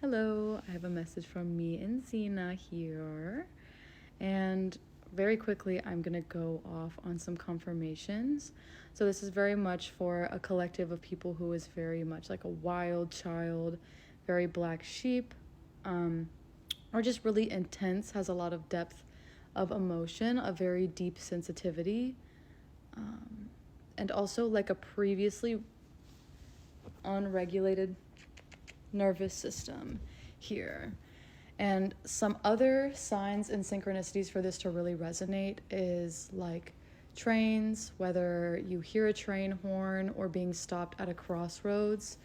Hello, I have a message from me and Zena here. And very quickly, I'm going to go off on some confirmations. So, this is very much for a collective of people who is very much like a wild child, very black sheep, or just really intense, has a lot of depth of emotion, a very deep sensitivity, and also like a previously unregulated nervous system here. And some other signs and synchronicities for this to really resonate is like trains, whether you hear a train horn or being stopped at a crossroads,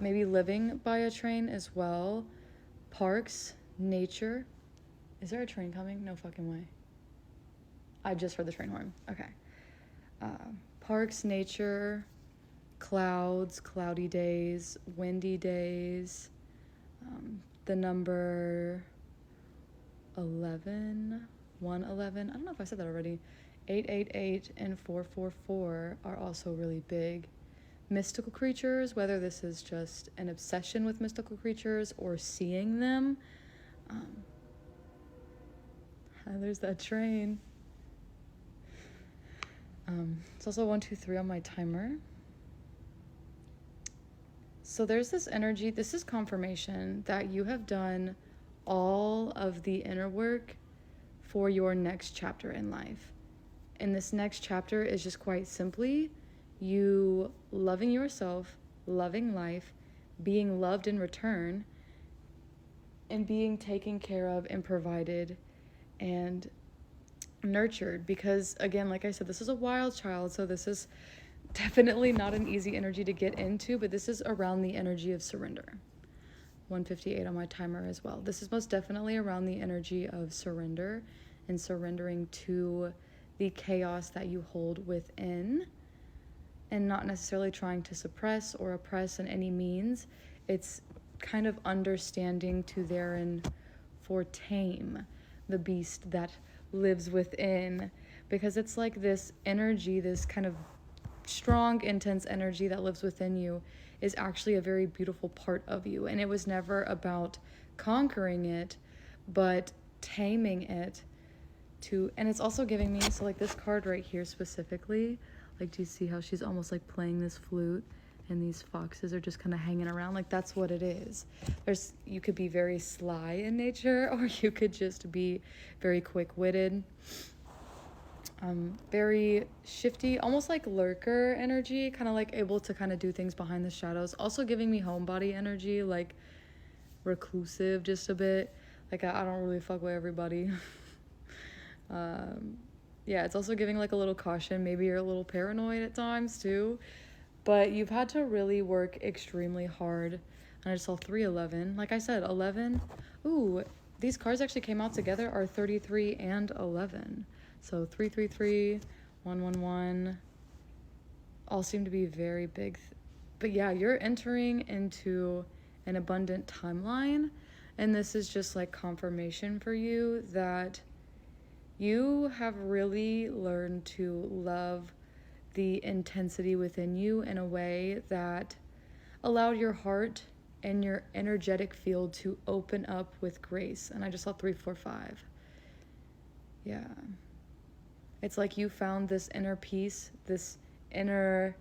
maybe living by a train as well, parks, nature. Is there a train coming? No fucking way. I just heard the train horn. Okay. Parks, nature, clouds, cloudy days, windy days, the number 11, 111, I don't know if I said that already, 888 and 444 are also really big. Mystical creatures, whether this is just an obsession with mystical creatures or seeing them. There's that train. It's also 123 on my timer. So there's this energy, this is confirmation that you have done all of the inner work for your next chapter in life. And this next chapter is just quite simply you loving yourself, loving life, being loved in return, and being taken care of and provided and nurtured. Because again, like I said, this is a wild child, so this is definitely not an easy energy to get into, but this is around the energy of surrender. 158 on my timer as well. This is most definitely around the energy of surrender and surrendering to the chaos that you hold within and not necessarily trying to suppress or oppress in any means. It's kind of understanding to therein for tame the beast that lives within, because it's like this energy, this kind of strong, intense energy that lives within you is actually a very beautiful part of you. And it was never about conquering it, but taming it to, and it's also giving me, so like this card right here specifically, like, do you see how she's almost like playing this flute and these foxes are just kind of hanging around? Like, that's what it is. You could be very sly in nature, or you could just be very quick-witted. Very shifty, almost like lurker energy, kind of like able to kind of do things behind the shadows. Also giving me homebody energy, like reclusive just a bit. Like I don't really fuck with everybody. Yeah, it's also giving like a little caution. Maybe you're a little paranoid at times too. But you've had to really work extremely hard. And I just saw 311. Like I said, 11. Ooh, these cards actually came out together are 33 and 11. So 333, 111, all seem to be very big. But yeah, you're entering into an abundant timeline. And this is just like confirmation for you that you have really learned to love the intensity within you in a way that allowed your heart and your energetic field to open up with grace. And I just saw 345. Yeah. It's like you found this inner peace, this inner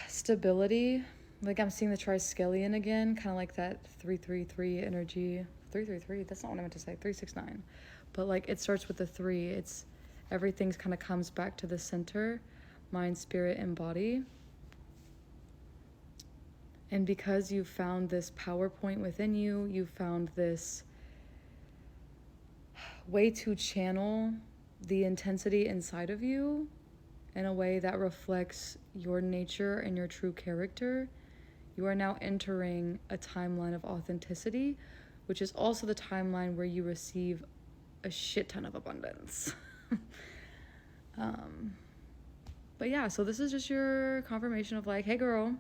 stability. Like I'm seeing the triskelion again, kind of like that 333 energy. 333, that's not what I meant to say, 369. But like it starts with the 3. It's everything's kind of comes back to the center, mind, spirit, and body. And because you found this power point within you, you found this way to channel the intensity inside of you in a way that reflects your nature and your true character, you are now entering a timeline of authenticity, which is also the timeline where you receive a shit ton of abundance. But yeah, so this is just your confirmation of like, hey girl,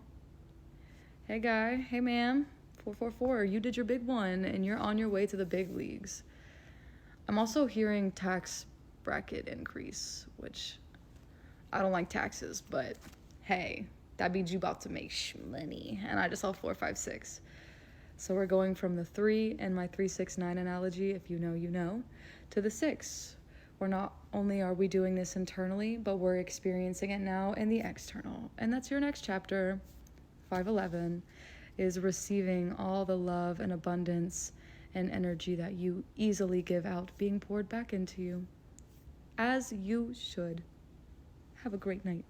hey guy, hey ma'am, 444, you did your big one and you're on your way to the big leagues. I'm also hearing tax bracket increase, which I don't like taxes, but hey, that means you about to make money. And I just saw 456. So we're going from the 3 and my 369 analogy, if you know, you know, to the 6. We're not only are we doing this internally, but we're experiencing it now in the external. And that's your next chapter. 511 is receiving all the love and abundance and energy that you easily give out being poured back into you, as you should. Have a great night.